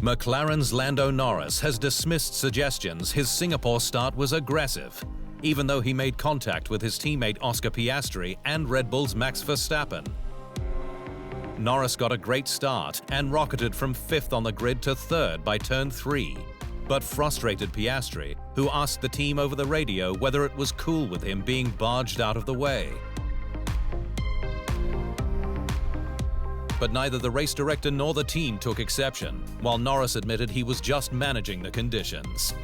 McLaren's Lando Norris has dismissed suggestions his Singapore start was aggressive, even though he made contact with his teammate Oscar Piastri and Red Bull's Max Verstappen. Norris got a great start and rocketed from 5th on the grid to 3rd by turn 3, but frustrated Piastri, who asked the team over the radio whether it was cool with him being barged out of the way. But neither the race director nor the team took exception, while Norris admitted he was just managing the conditions.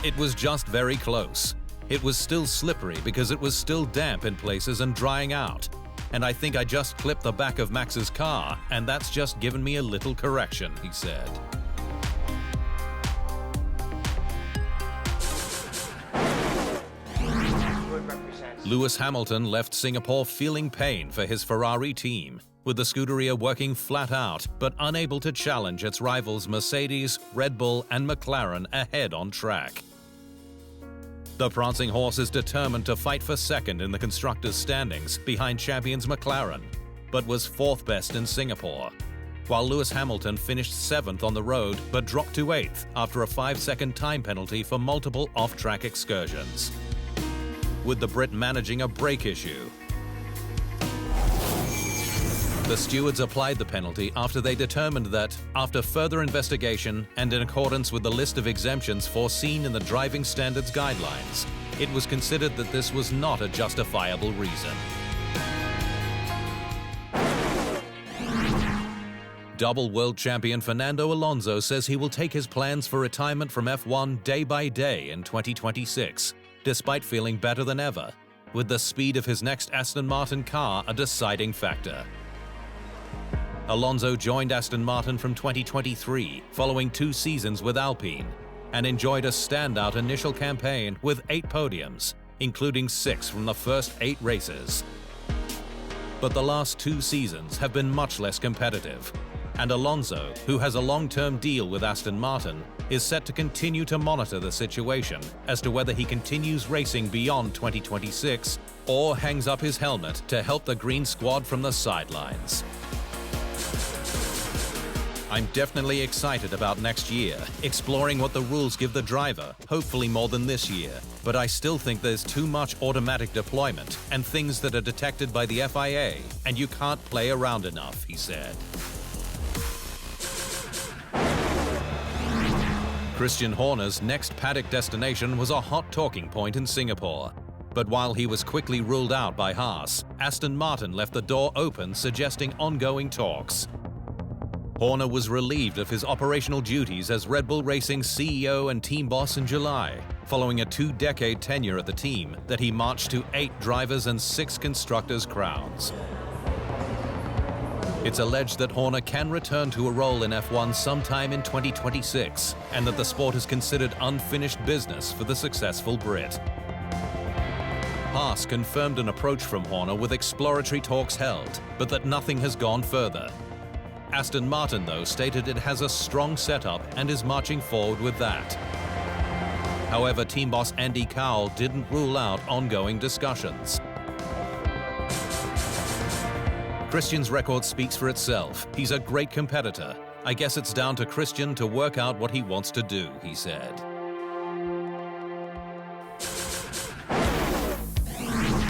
It was just very close. It was still slippery because it was still damp in places and drying out. And I think I just clipped the back of Max's car, and that's just given me a little correction, he said. Lewis Hamilton left Singapore feeling pain for his Ferrari team, with the Scuderia working flat out but unable to challenge its rivals Mercedes, Red Bull and McLaren ahead on track. The prancing horse is determined to fight for second in the constructors' standings behind champions McLaren, but was 4th best in Singapore, while Lewis Hamilton finished 7th on the road but dropped to 8th after a 5-second time penalty for multiple off-track excursions, with the Brit managing a brake issue. The stewards applied the penalty after they determined that, after further investigation and in accordance with the list of exemptions foreseen in the driving standards guidelines, it was considered that this was not a justifiable reason. Double world champion Fernando Alonso says he will take his plans for retirement from F1 day by day in 2026, despite feeling better than ever, with the speed of his next Aston Martin car a deciding factor. Alonso joined Aston Martin from 2023, following 2 seasons with Alpine, and enjoyed a standout initial campaign with 8 podiums, including 6 from the first 8 races. But the last 2 seasons have been much less competitive, and Alonso, who has a long-term deal with Aston Martin, is set to continue to monitor the situation as to whether he continues racing beyond 2026 or hangs up his helmet to help the green squad from the sidelines. I'm definitely excited about next year, exploring what the rules give the driver, hopefully more than this year. But I still think there's too much automatic deployment and things that are detected by the FIA, and you can't play around enough, he said. Christian Horner's next paddock destination was a hot talking point in Singapore. But while he was quickly ruled out by Haas, Aston Martin left the door open, suggesting ongoing talks. Horner was relieved of his operational duties as Red Bull Racing's CEO and team boss in July, following a 2-decade tenure at the team that he marched to 8 drivers and 6 constructors' crowns. It's alleged that Horner can return to a role in F1 sometime in 2026, and that the sport is considered unfinished business for the successful Brit. Haas confirmed an approach from Horner with exploratory talks held, but that nothing has gone further. Aston Martin, though, stated it has a strong setup and is marching forward with that. However, team boss Andy Cowell didn't rule out ongoing discussions. Christian's record speaks for itself. He's a great competitor. I guess it's down to Christian to work out what he wants to do, he said.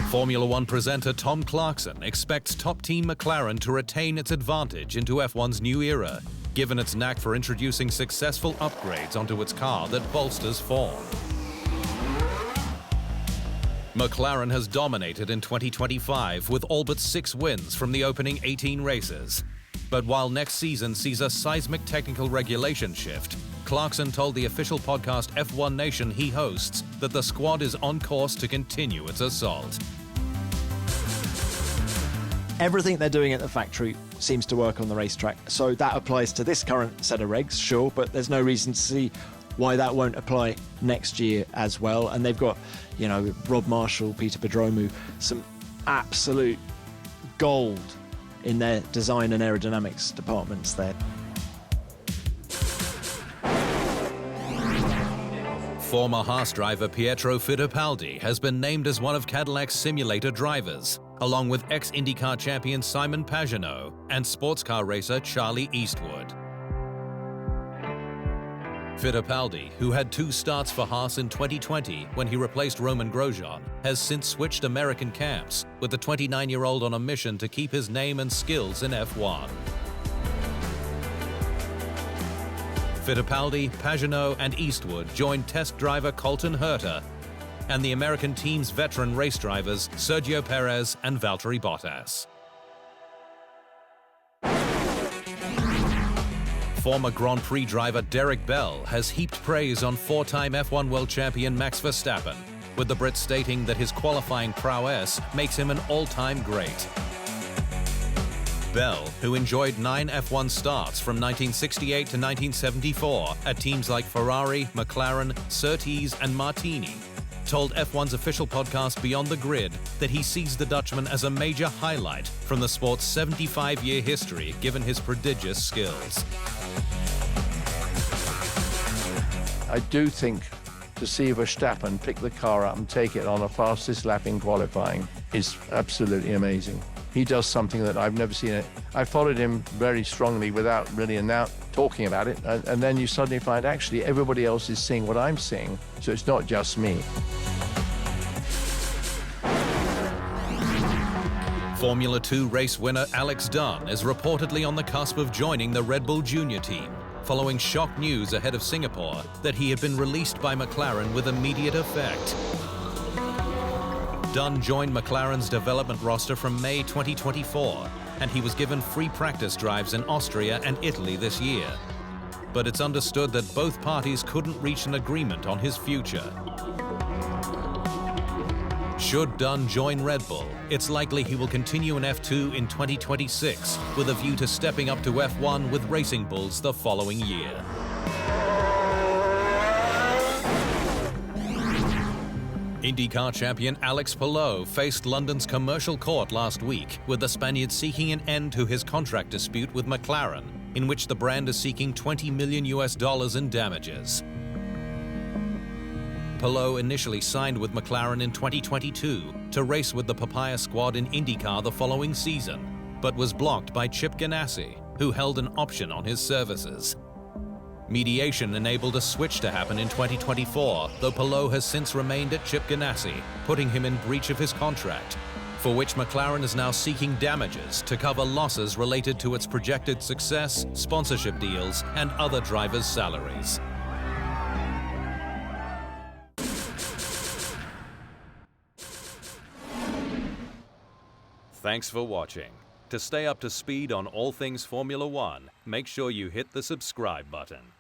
Formula One presenter Tom Clarkson expects top team McLaren to retain its advantage into F1's new era, given its knack for introducing successful upgrades onto its car that bolsters form. McLaren has dominated in 2025 with all but 6 wins from the opening 18 races. But while next season sees a seismic technical regulation shift, Clarkson told the official podcast F1 Nation he hosts that the squad is on course to continue its assault. Everything they're doing at the factory seems to work on the racetrack, so that applies to this current set of regs, sure, but there's no reason to see why that won't apply next year as well. And they've got, Rob Marshall, Peter Pedromu, some absolute gold in their design and aerodynamics departments there. Former Haas driver Pietro Fittipaldi has been named as one of Cadillac's simulator drivers, along with ex-IndyCar champion Simon Pagenaud and sports car racer Charlie Eastwood. Fittipaldi, who had 2 starts for Haas in 2020 when he replaced Roman Grosjean, has since switched American camps, with the 29-year-old on a mission to keep his name and skills in F1. Fittipaldi, Pagenaud and Eastwood joined test driver Colton Herta and the American team's veteran race drivers Sergio Perez and Valtteri Bottas. Former Grand Prix driver Derek Bell has heaped praise on 4-time F1 world champion Max Verstappen, with the Brit stating that his qualifying prowess makes him an all-time great. Bell, who enjoyed 9 F1 starts from 1968 to 1974 at teams like Ferrari, McLaren, Surtees and Martini, told F1's official podcast Beyond the Grid that he sees the Dutchman as a major highlight from the sport's 75-year history, given his prodigious skills. I do think to see Verstappen pick the car up and take it on a fastest lap in qualifying is absolutely amazing. He does something that I've never seen. I followed him very strongly without really talking about it, and then you suddenly find actually everybody else is seeing what I'm seeing, so it's not just me. Formula 2 race winner Alex Dunne is reportedly on the cusp of joining the Red Bull Junior team, following shock news ahead of Singapore that he had been released by McLaren with immediate effect. Dunne joined McLaren's development roster from May 2024, and he was given free practice drives in Austria and Italy this year. But it's understood that both parties couldn't reach an agreement on his future. Should Dunne join Red Bull, it's likely he will continue in F2 in 2026, with a view to stepping up to F1 with Racing Bulls the following year. IndyCar champion Alex Palou faced London's commercial court last week, with the Spaniard seeking an end to his contract dispute with McLaren, in which the brand is seeking $20 million in damages. Palou initially signed with McLaren in 2022 to race with the Papaya squad in IndyCar the following season, but was blocked by Chip Ganassi, who held an option on his services. Mediation enabled a switch to happen in 2024, though Palou has since remained at Chip Ganassi, putting him in breach of his contract, for which McLaren is now seeking damages to cover losses related to its projected success, sponsorship deals, and other drivers' salaries. Thanks for watching. To stay up to speed on all things Formula One, make sure you hit the subscribe button.